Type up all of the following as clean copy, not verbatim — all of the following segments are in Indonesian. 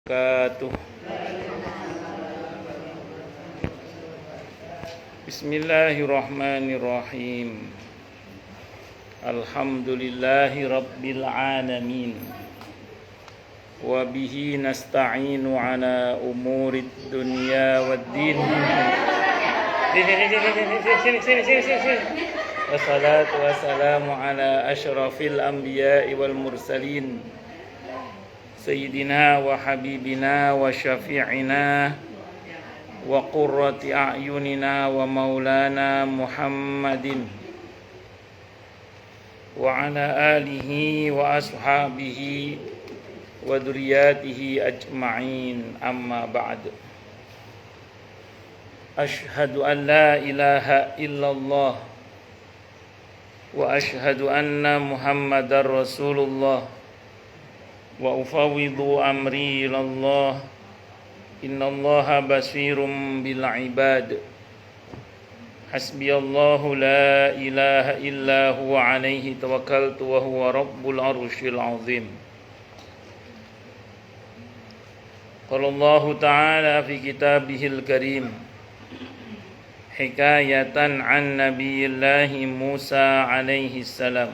wabarakatuh. Bismillahirrahmanirrahim. Alhamdulillahi rabbil alamin. Wa bihi nasta'inu ala umurid dunya waddin. Sini. Wassalatu wassalamu ala asyrafil anbiya'i wal mursalin. Sayyidina wa habibina wa syafi'ina wa qurrati a'yunina wa maulana Muhammadin wa ala alihi wa ashabihi wa dzurriyyatihi ajma'in, amma ba'd. Ashhadu an la ilaha illallah wa ashhadu anna Muhammadar Rasulullah wa ufawwidu amri ilallah. Innallaha basirum bil ibad. Hasbiyallahu la ilaha illa huwa alaihi tawakkaltu wa huwa rabbul arsyil azim. Qala Allah ta'ala fi kitabihil karim hikayatan an nabiyillahi Musa alaihi salam.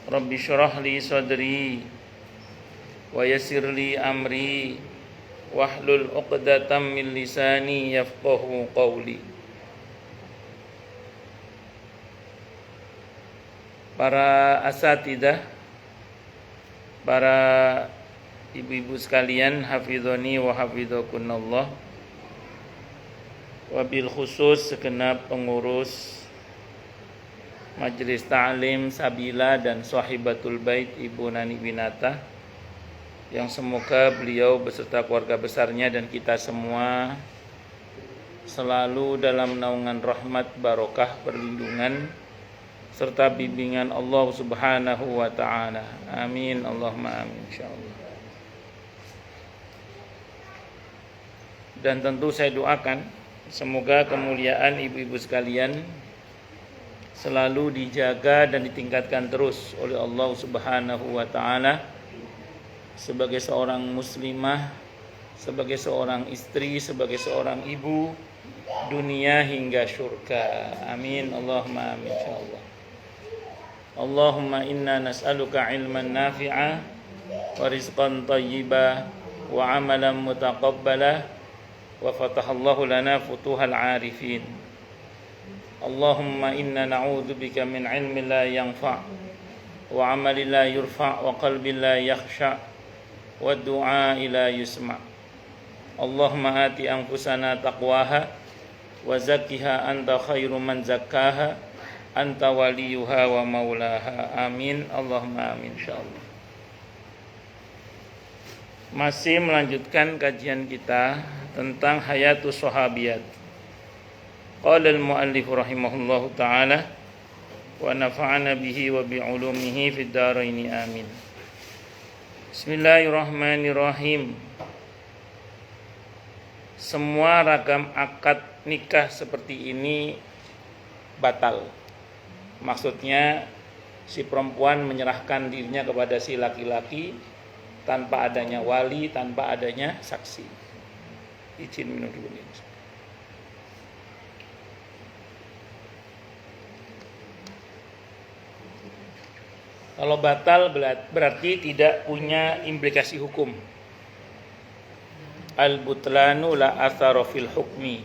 Rabbi syrah li sadri wa yassir li amri wahlul 'uqdatam min lisani yafqahu qawli. Para asatidzah, para ibu-ibu sekalian, hafizoni wa hafizakunallah. Wabil khusus segenap pengurus Majelis Ta'lim Sabila dan Sahibatul Bait Ibu Nani Winata, yang semoga beliau beserta keluarga besarnya dan kita semua selalu dalam naungan rahmat, barokah, perlindungan serta bimbingan Allah Subhanahu wa ta'ala. Amin, Allahumma amin, insyaallah. Dan tentu saya doakan semoga kemuliaan ibu-ibu sekalian selalu dijaga dan ditingkatkan terus oleh Allah Subhanahu wa ta'ala sebagai seorang muslimah, sebagai seorang istri, sebagai seorang ibu, dunia hingga syurga. Amin, Allahumma amin, insyaallah. Allahumma inna nas'aluka ilman nafi'a wa rizqan thayyiba wa amalan mutaqabbala wa fatahallahu lana futuhal arifin. Allahumma inna na'udzubika min ilmin la yanfa' wa amalin la yurfa' wa qalbin la yakhsha' wa du'a la yusma'. Allahumma ati anfusana taqwaha wa zakkiha anta khairu man zakkaha anta waliyuha wa maulaha. Amin, Allahumma amin, insyaallah. Masih melanjutkan kajian kita tentang hayatus sahabiyat. Qala al-muallif rahimahullahu ta'ala wa nafa'ana bihi wa bi'ulumihi fid dharain, amin. Bismillahirrahmanirrahim. Semua ragam akad nikah seperti ini batal. Maksudnya si perempuan menyerahkan dirinya kepada si laki-laki tanpa adanya wali, tanpa adanya saksi. Izin minum dulu nih. Kalau batal berarti tidak punya implikasi hukum. Al-butlanu la athara fil hukmi.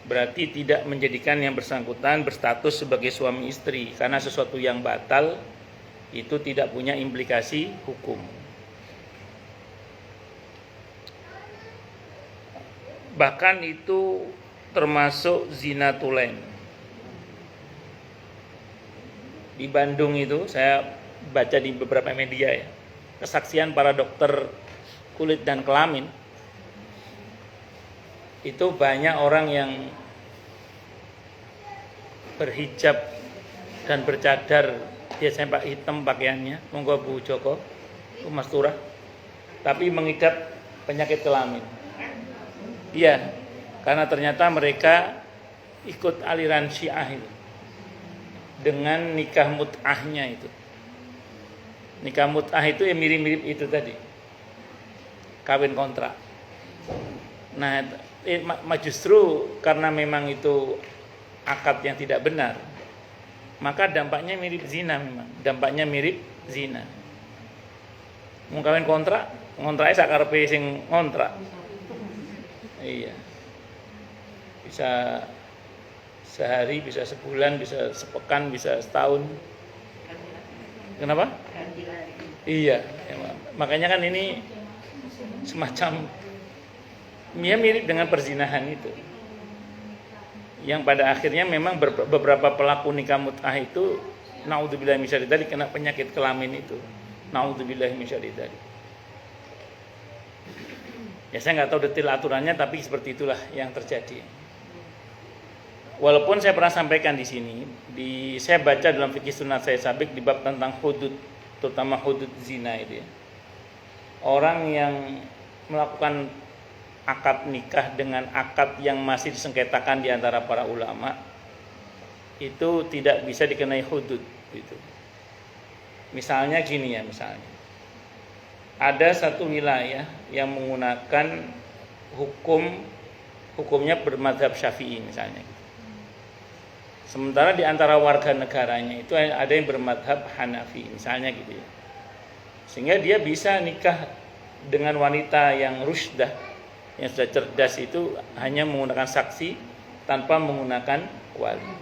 Berarti tidak menjadikan yang bersangkutan berstatus sebagai suami istri, karena sesuatu yang batal itu tidak punya implikasi hukum. Bahkan itu termasuk zina tulen. Di Bandung itu saya baca di beberapa media ya, kesaksian para dokter kulit dan kelamin. Itu banyak orang yang berhijab dan bercadar, biasanya pak hitam pakaiannya, monggo Bu Joko, Bu Mas Turah, tapi mengidap penyakit kelamin. Iya, karena ternyata mereka ikut aliran Syiah itu dengan nikah mut'ahnya itu. Nikah mut'ah itu yang mirip-mirip itu tadi, kawin kontrak. Nah, justru karena memang itu akad yang tidak benar, maka dampaknya mirip zina. Memang dampaknya mirip zina. Mau kawin kontrak, ngontraknya sakarepe sing ngontrak. Iya. Bisa sehari, bisa sebulan, bisa sepekan, bisa setahun. Kenapa? Iya, makanya kan ini semacam mirip dengan perzinahan itu. Yang pada akhirnya memang beberapa pelaku nikah mut'ah itu naudzubillahi min syarri dzalik kena penyakit kelamin itu. Naudzubillahi min syarri dzalik. Ya saya nggak tahu detail aturannya, tapi seperti itulah yang terjadi. Walaupun saya pernah sampaikan di sini, saya baca dalam fikih sunat saya sabik di bab tentang hudud, terutama hudud zina itu ya. Orang yang melakukan akad nikah dengan akad yang masih disengketakan di antara para ulama itu tidak bisa dikenai hudud gitu. Misalnya gini ya, misalnya ada satu wilayah yang menggunakan hukumnya bermadzhab Syafi'i misalnya gitu. Sementara di antara warga negaranya itu ada yang bermadhab Hanafi misalnya gitu ya. Sehingga dia bisa nikah dengan wanita yang rusydah, yang sudah cerdas itu hanya menggunakan saksi tanpa menggunakan wali.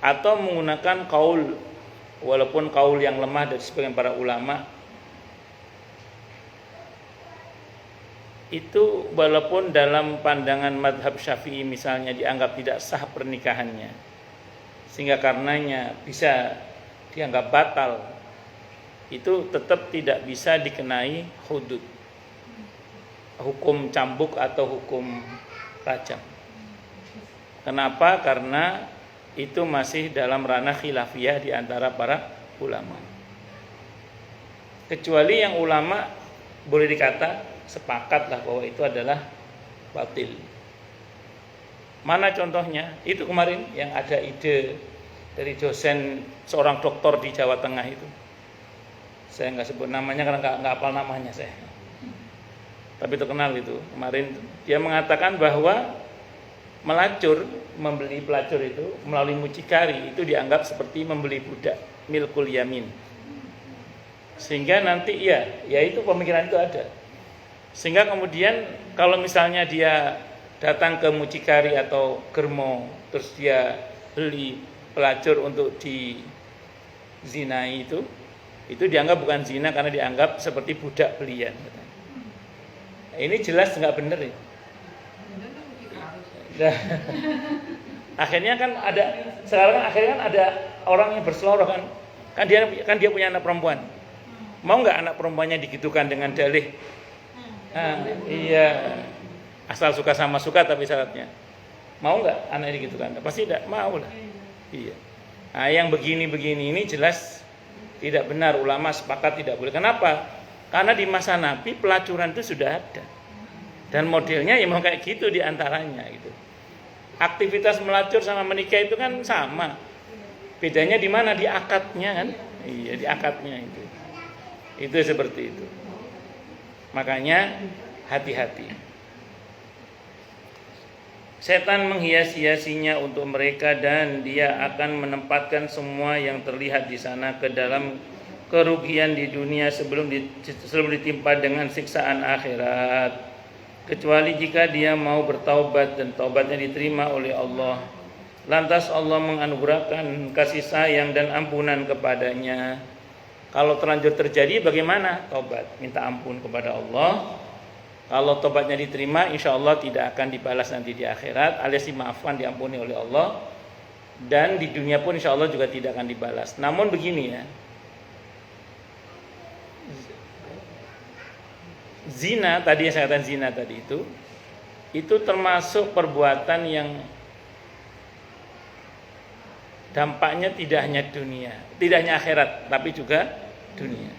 Atau menggunakan kaul, walaupun kaul yang lemah dari sebagian para ulama, itu walaupun dalam pandangan madhab Syafi'i misalnya dianggap tidak sah pernikahannya, sehingga karenanya bisa dianggap batal, itu tetap tidak bisa dikenai hudud, hukum cambuk atau hukum rajam. Kenapa? Karena itu masih dalam ranah khilafiyah di antara para ulama. Kecuali yang ulama boleh dikata sepakatlah bahwa itu adalah batil. Mana contohnya? Itu kemarin yang ada ide dari dosen seorang doktor di Jawa Tengah itu. Saya nggak sebut namanya karena nggak hafal namanya saya. Tapi terkenal itu. Kemarin dia mengatakan bahwa membeli pelacur itu melalui mucikari itu dianggap seperti membeli budak, milkul yamin. Sehingga nanti ya itu pemikiran itu ada. Sehingga kemudian kalau misalnya dia datang ke mucikari atau germo, terus dia beli pelacur untuk dizinai itu dianggap bukan zina karena dianggap seperti budak belian. Ini jelas nggak benar ya. Akhirnya kan ada orang yang berseloroh kan dia punya anak perempuan. Mau nggak anak perempuannya digitukan dengan dalih? Iya, asal suka sama suka tapi syaratnya. Mau nggak anak ini gitu kan? Pasti tidak mau lah. Iya. Nah, yang begini-begini ini jelas tidak benar. Ulama sepakat tidak boleh. Kenapa? Karena di masa Nabi pelacuran itu sudah ada. Dan modelnya ya mau kayak gitu diantaranya gitu. Aktivitas melacur sama menikah itu kan sama. Bedanya di mana? Di akadnya kan? Iya, di akadnya itu. Itu seperti itu. Makanya hati-hati. Setan menghias-hiasinya untuk mereka dan dia akan menempatkan semua yang terlihat di sana ke dalam kerugian di dunia sebelum ditimpa dengan siksaan akhirat. Kecuali jika dia mau bertaubat dan taubatnya diterima oleh Allah. Lantas Allah menganugerahkan kasih sayang dan ampunan kepadanya. Kalau terlanjur terjadi bagaimana? Taubat, minta ampun kepada Allah. Kalau taubatnya diterima, insya Allah tidak akan dibalas nanti di akhirat, alias dimaafkan, diampuni oleh Allah. Dan di dunia pun insya Allah juga tidak akan dibalas. Namun begini ya, zina tadi yang saya katakan zina tadi itu termasuk perbuatan yang dampaknya tidak hanya dunia, tidak hanya akhirat, tapi juga dunia.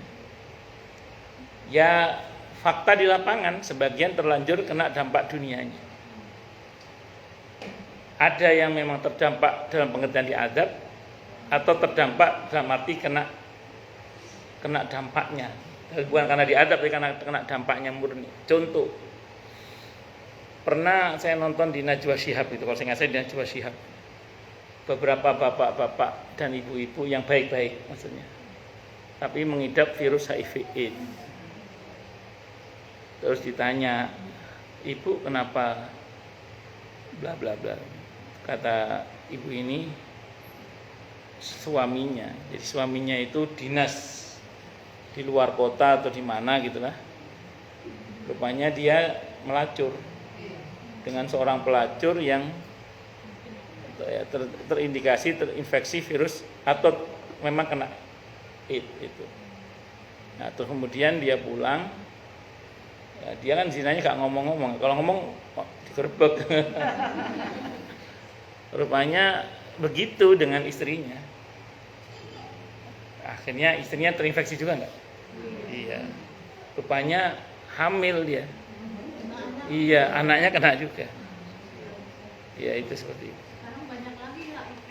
Ya fakta di lapangan sebagian terlanjur kena dampak dunianya. Ada yang memang terdampak dalam pengertian diazab, atau terdampak dalam arti kena kena dampaknya. Bukan karena diadab, tapi karena kena dampaknya murni. Contoh, pernah saya nonton di Najwa Shihab itu, kalau saya nggak salah di Najwa Shihab, beberapa bapak-bapak dan ibu-ibu yang baik-baik maksudnya, tapi mengidap virus HIV/AIDS. Terus ditanya, ibu kenapa bla bla bla. Kata ibu ini, suaminya, jadi suaminya itu dinas di luar kota atau di mana gitulah. Rupanya dia melacur dengan seorang pelacur yang terindikasi terinfeksi virus atau memang kena AIDS itu. Nah, terus kemudian dia pulang, ya, dia kan zinanya gak ngomong-ngomong, kalau ngomong digerebek. Rupanya begitu dengan istrinya. Akhirnya istrinya terinfeksi juga enggak? Iya. Rupanya hamil dia. Iya, anaknya kena juga. Ya itu seperti itu. Sekarang banyak lagi HIV.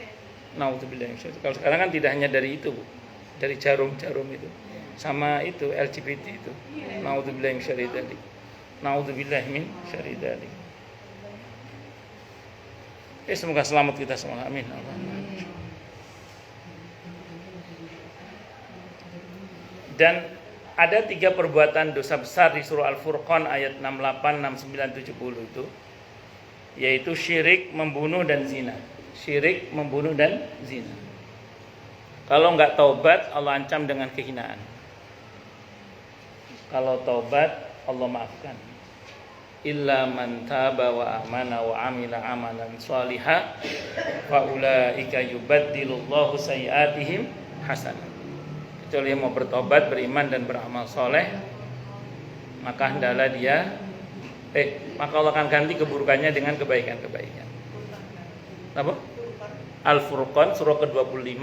Naudzubillah. Kalau sekarang kan tidak hanya dari itu, Bu. Dari jarum-jarum itu. Sama itu LGBT itu. Naudzubillah min syarri dzalik. Naudzubillah min syarri dzalik. Semoga selamat kita semua. Amin. Dan ada 3 perbuatan dosa besar di surah Al-Furqan ayat 68, 69, 70 itu, yaitu syirik, membunuh, dan zina. Syirik, membunuh, dan zina. Kalau enggak taubat, Allah ancam dengan kehinaan. Kalau taubat, Allah maafkan. Illa man taba wa amana wa amila amalan shaliha fa ulaika yubaddilullahu sayiatihim hasanah. Kecuali yang mau bertobat, beriman dan beramal soleh, maka hendaklah dia maka Allah akan ganti keburukannya dengan kebaikan-kebaikan. Apa? Al-Furqan surah ke-25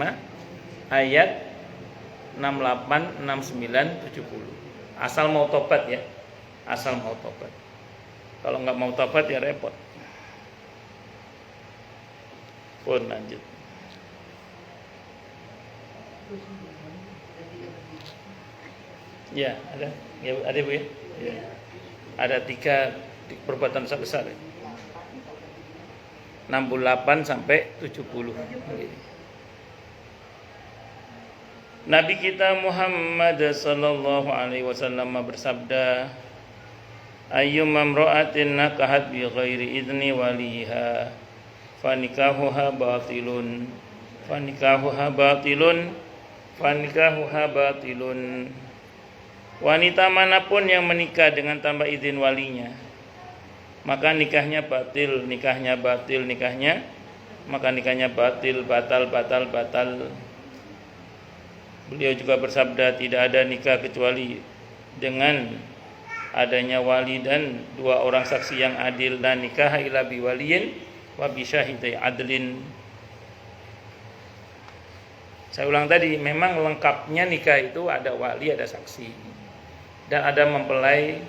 ayat 68, 69, 70. Asal mau tobat ya. Asal mau tobat. Kalau enggak mau tobat ya repot. Pun lanjut. Ya, ada. Ya, ada Bu ya? Ya. Ada 3 perbuatan dosa besar. 68 sampai 70. Nabi kita Muhammad sallallahu alaihi wasallam bersabda, ayyuma imra'atin nakahat bi ghairi idni waliha fanikahuha batilun fanikahuha batilun fanikahuha batilun. Wanita manapun yang menikah dengan tanpa izin walinya, maka nikahnya batil, nikahnya batil, nikahnya, maka nikahnya batil, batal. Beliau juga bersabda, tidak ada nikah kecuali dengan adanya wali dan 2 orang saksi yang adil, dan nikah ila bi waliyin wa bi syahidai adlin. Saya ulang tadi, memang lengkapnya nikah itu ada wali, ada saksi, dan ada mempelai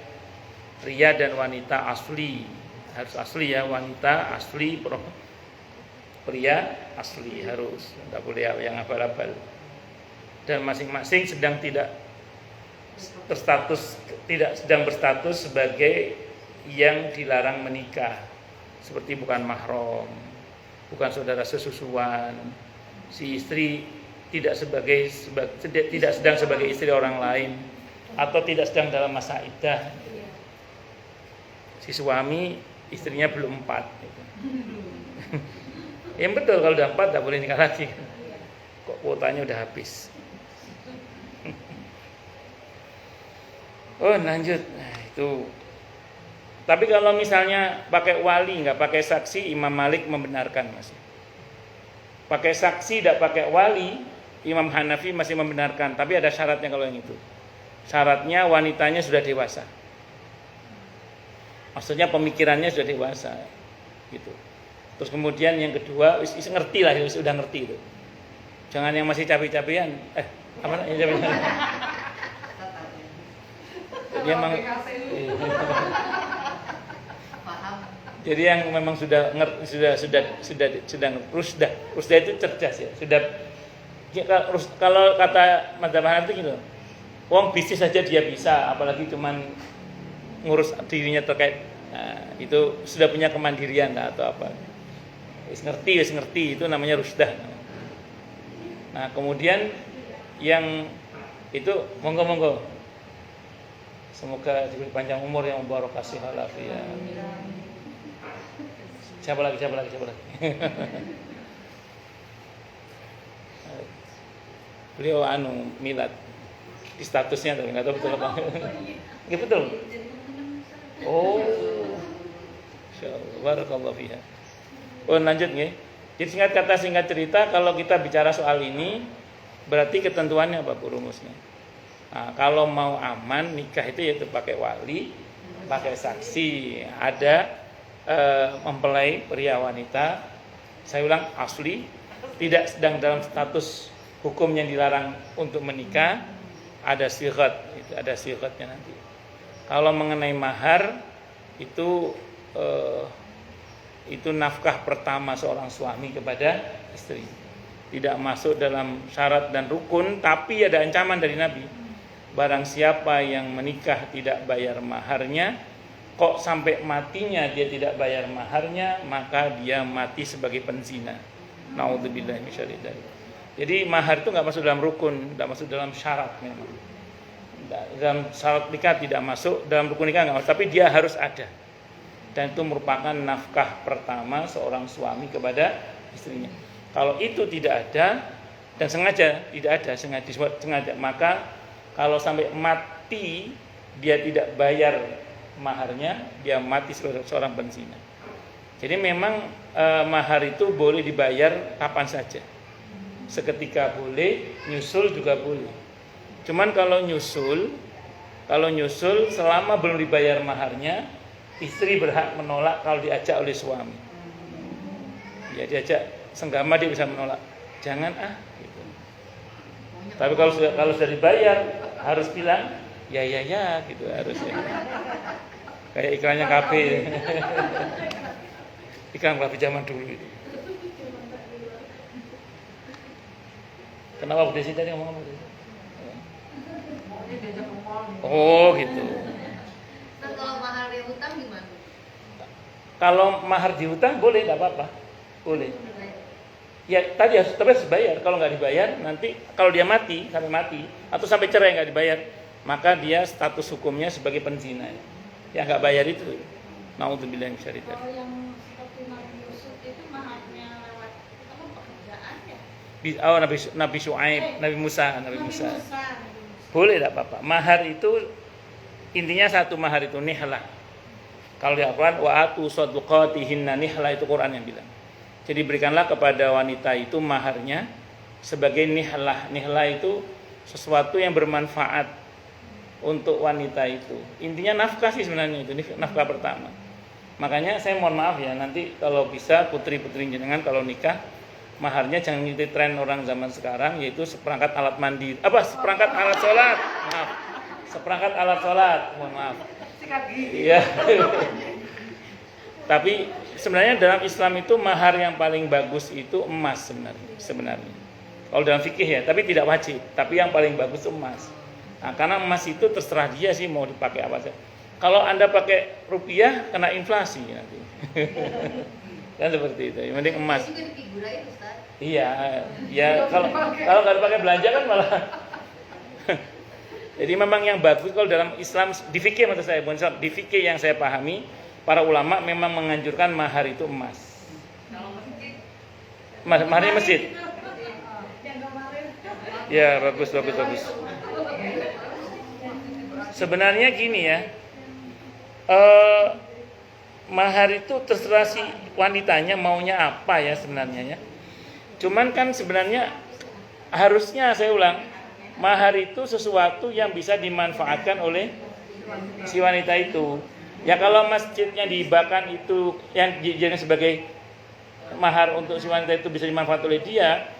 pria dan wanita asli. Harus asli ya, wanita asli, pria asli harus, tidak boleh yang abal-abal. Dan masing-masing sedang tidak sedang berstatus sebagai yang dilarang menikah, seperti bukan mahram, bukan saudara sesusuan. Si istri tidak sedang sebagai istri orang lain, atau tidak sedang dalam masa iddah. Si suami istrinya belum 4 gitu. Yang betul, kalau udah 4 tak boleh nikah lagi. Kok kuotanya udah habis. Oh lanjut. Nah, itu. Tapi kalau misalnya pakai wali, nggak pakai saksi, Imam Malik membenarkan masih. Pakai saksi, tidak pakai wali, Imam Hanafi masih membenarkan. Tapi ada syaratnya kalau yang itu. Syaratnya wanitanya sudah dewasa. Maksudnya pemikirannya sudah dewasa, gitu. Terus kemudian yang kedua, ngerti lah, sudah ngerti itu. Jangan yang masih capi-capian. Apa namanya capi-capian? Jadi emang jadi yang memang sudah rusda itu cerdas ya. Sudah kalau kata madzhab Hanafi gitu. Wong bisnis saja dia bisa, apalagi cuman ngurus dirinya terkait. Nah, itu sudah punya kemandirian lah atau apa. Wis ngerti itu namanya rusdah. Nah, kemudian yang itu monggo. Semoga diberi panjang umur yang barakah ya. Siapa lagi? Beliau milad di statusnya tapi nggak tahu betul apa. Nggak betul. Oh, insyaallah barakallahu fiha. Lanjut nggih. Jadi singkat cerita kalau kita bicara soal ini berarti ketentuannya apa Bu rumusnya? Nah, kalau mau aman nikah itu yaitu pakai wali, pakai saksi, ada mempelai pria wanita. Saya ulang asli tidak sedang dalam status hukum yang dilarang untuk menikah, ada sighat, itu ada sighatnya nanti. Kalau mengenai mahar itu nafkah pertama seorang suami kepada istri. Tidak masuk dalam syarat dan rukun, tapi ada ancaman dari Nabi. Barang siapa yang menikah tidak bayar maharnya, kok sampai matinya dia tidak bayar maharnya, maka dia mati sebagai penzina. Naudzubillahi min syarri dzalik. Jadi mahar itu nggak masuk dalam rukun, nggak masuk dalam syarat memang. Dalam syarat nikah tidak masuk, dalam rukun nikah nggak masuk, tapi dia harus ada. Dan itu merupakan nafkah pertama seorang suami kepada istrinya. Kalau itu tidak ada dan sengaja maka kalau sampai mati dia tidak bayar maharnya, dia mati sebagai seorang penzina. Jadi memang mahar itu boleh dibayar kapan saja. Seketika boleh, nyusul juga boleh. Cuman kalau nyusul selama belum dibayar maharnya, istri berhak menolak kalau diajak oleh suami. Ya diajak senggama dia bisa menolak. Jangan gitu. Tapi kalau sudah dibayar harus bilang ya gitu harusnya. Kayak iklannya kafe. Iklan kafe zaman dulu itu. Kenapa Bu Desi tadi ngomong apa? Oh gitu. Nah, kalau mahar dihutang gimana? Kalau mahar dihutang boleh, nggak apa-apa, boleh. Ya tadi harus bayar. Kalau nggak dibayar nanti kalau dia sampai mati atau sampai cerai nggak dibayar, maka dia status hukumnya sebagai penzina. Ya nggak bayar itu. Naudzubillahi min syarri dzalik. Kalau yang seperti Nabi Yusuf itu maharnya lewat apa pekerjaan ya? Nabi Syuaib, Nabi Musa. Boleh tidak apa-apa. Mahar itu intinya satu mahar itu nihlah. Kalau di Al-Quran wa atu sadaqatihinna nihlah itu Quran yang bilang. Jadi berikanlah kepada wanita itu maharnya sebagai nihlah. Nihlah itu sesuatu yang bermanfaat untuk wanita itu. Intinya nafkah sih sebenarnya itu nafkah pertama. Makanya saya mohon maaf ya nanti kalau bisa putri-putri jenengan kalau nikah maharnya jangan ngikuti tren orang zaman sekarang yaitu seperangkat alat mandi. Seperangkat alat sholat. Maaf. Seperangkat alat sholat. Mohon maaf. Iya. Tapi sebenarnya dalam Islam itu mahar yang paling bagus itu emas sebenarnya. Kalau dalam fikih ya, tapi tidak wajib. Tapi yang paling bagus itu emas. Nah, karena emas itu terserah dia sih mau dipakai apa saja. Kalau Anda pakai rupiah kena inflasi nanti. Kan seperti itu. Yang penting emas. Itu juga difigurain Ustaz. Iya, ya kalau nggak dipakai belanja kan malah. Jadi memang yang bagus kalau dalam Islam di fikih maksud saya, di fikih yang saya pahami, para ulama memang menganjurkan mahar itu emas. Kalau masjid? Maharnya masjid. Ya bagus. Sebenarnya gini ya, mahar itu terserah si wanitanya maunya apa ya sebenarnya ya. Cuman kan sebenarnya harusnya saya ulang, mahar itu sesuatu yang bisa dimanfaatkan oleh si wanita itu. Ya kalau masjidnya dihibahkan itu yang dijadikan sebagai mahar untuk si wanita itu bisa dimanfaatkan oleh dia,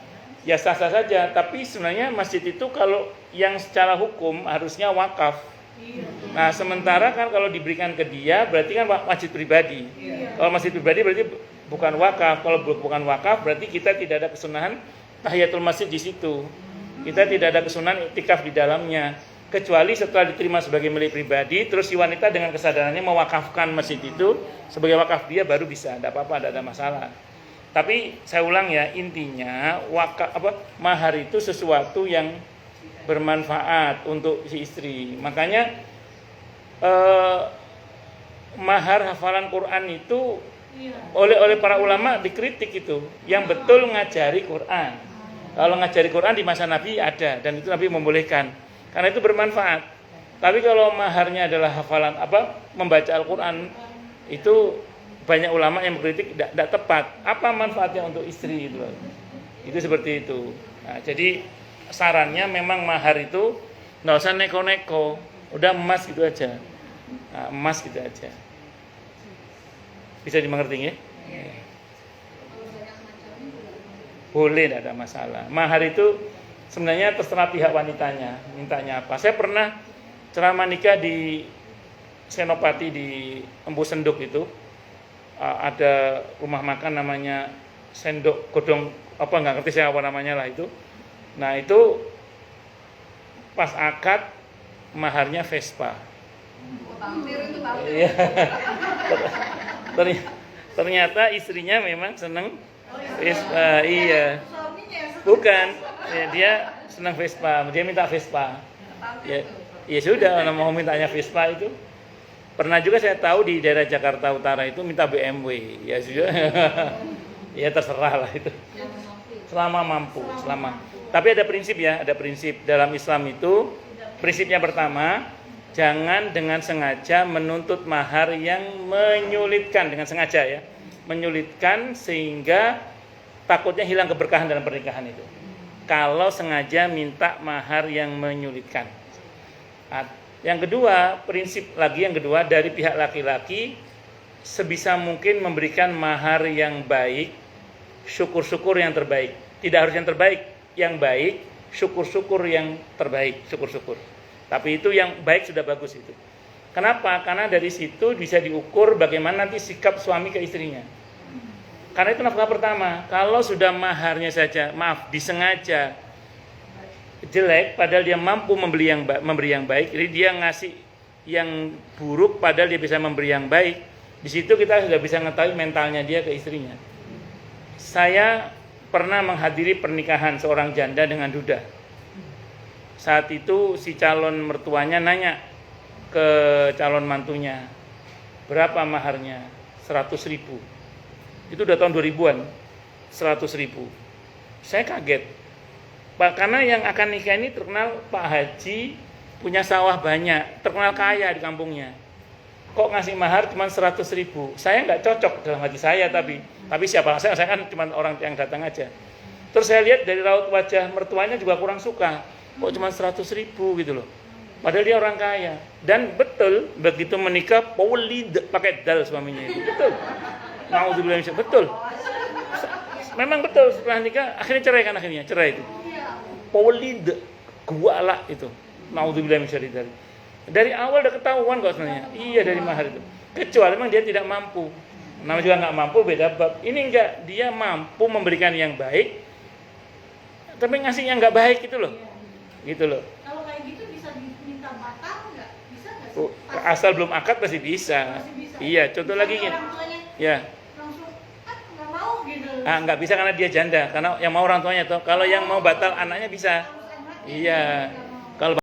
ya sah-sah saja. Tapi sebenarnya masjid itu kalau yang secara hukum harusnya wakaf. Nah sementara kan kalau diberikan ke dia berarti kan masjid pribadi. Kalau masjid pribadi berarti bukan wakaf. Kalau bukan wakaf berarti kita tidak ada kesunahan tahiyatul masjid di situ. Kita tidak ada kesunahan iktikaf di dalamnya. kecuali setelah diterima sebagai milik pribadi, terus si wanita dengan kesadarannya mewakafkan masjid itu sebagai wakaf dia, baru bisa, tidak apa-apa, tidak ada masalah. Tapi saya ulang ya, intinya mahar itu sesuatu yang bermanfaat untuk si istri. Makanya mahar hafalan Quran itu oleh para ulama dikritik itu, yang betul ngajari Quran. Kalau ngajari Quran di masa Nabi ada, dan itu Nabi membolehkan, karena itu bermanfaat. Tapi kalau maharnya adalah hafalan membaca Al-Quran, itu banyak ulama yang mengkritik tidak tepat. Apa manfaatnya untuk istri itu? Itu seperti itu. Nah, jadi sarannya memang mahar itu nggak usah neko-neko, udah emas gitu aja. Nah, emas gitu aja. Bisa dimengerti ya? Boleh, tidak ada masalah. Mahar itu sebenarnya terserah pihak wanitanya, mintanya apa. Saya pernah ceramah nikah di Senopati di Empu Senduk itu. Ada rumah makan namanya Sendok Godong, nggak ngerti saya apa namanya lah itu. Nah itu pas akad maharnya Vespa. Iya. Ternyata istrinya memang seneng Vespa. Iya. Bukan, ya, dia senang Vespa, dia minta Vespa. Ya sudah, mau mintanya Vespa itu. Pernah juga saya tahu di daerah Jakarta Utara itu minta BMW. Ya sudah, ya terserah lah itu. Selama mampu, Tapi ada prinsip ya, ada prinsip dalam Islam itu. Prinsipnya pertama, jangan dengan sengaja menuntut mahar yang menyulitkan, dengan sengaja ya, menyulitkan sehingga takutnya hilang keberkahan dalam pernikahan itu. Kalau sengaja minta mahar yang menyulitkan. Yang kedua, prinsip lagi yang kedua, dari pihak laki-laki sebisa mungkin memberikan mahar yang baik, syukur-syukur yang terbaik. Tidak harus yang terbaik, yang baik, syukur-syukur yang terbaik, syukur-syukur. Tapi itu yang baik sudah bagus itu. Kenapa? Karena dari situ bisa diukur bagaimana nanti sikap suami ke istrinya. Karena itu nafkah pertama. Kalau sudah maharnya saja, disengaja jelek, padahal dia mampu memberi yang baik, jadi dia ngasih yang buruk, padahal dia bisa memberi yang baik. Di situ kita sudah bisa mengetahui mentalnya dia ke istrinya. Saya pernah menghadiri pernikahan seorang janda dengan duda. Saat itu si calon mertuanya nanya ke calon mantunya, berapa maharnya? 100.000. Itu udah tahun 2000-an. 100.000. Saya kaget. Karena yang akan nikah ini terkenal Pak Haji, punya sawah banyak, terkenal kaya di kampungnya. Kok ngasih mahar cuma 100.000? Saya nggak cocok dalam hati saya, tapi siapa saya kan cuma orang yang datang aja. Terus saya lihat dari raut wajah mertuanya juga kurang suka. Kok cuma 100.000 gitu loh. Padahal dia orang kaya. Dan betul, begitu menikah, Paulid pakai dal suaminya itu. Betul. Nauzubillah, betul. Memang betul, setelah nikah akhirnya cerai itu. Paulid guala itu. Nauzubillah min syarri dzalik. Dari awal udah ketahuan kok sebenarnya. Iya, dari mahar itu. Kecuali memang dia tidak mampu. Namanya juga nggak mampu, beda bab. Ini enggak, dia mampu memberikan yang baik, tapi ngasih yang nggak baik gitu loh. Gitu loh. Kalau kayak gitu bisa diminta batal nggak? Bisa nggak sih? Asal belum akad pasti bisa. Iya, contoh lagi gini. Ya. Langsung nggak mau gitu. Nggak bisa karena dia janda. Karena yang mau orang tuanya tuh. Kalau yang mau batal anaknya bisa. Iya. Kalau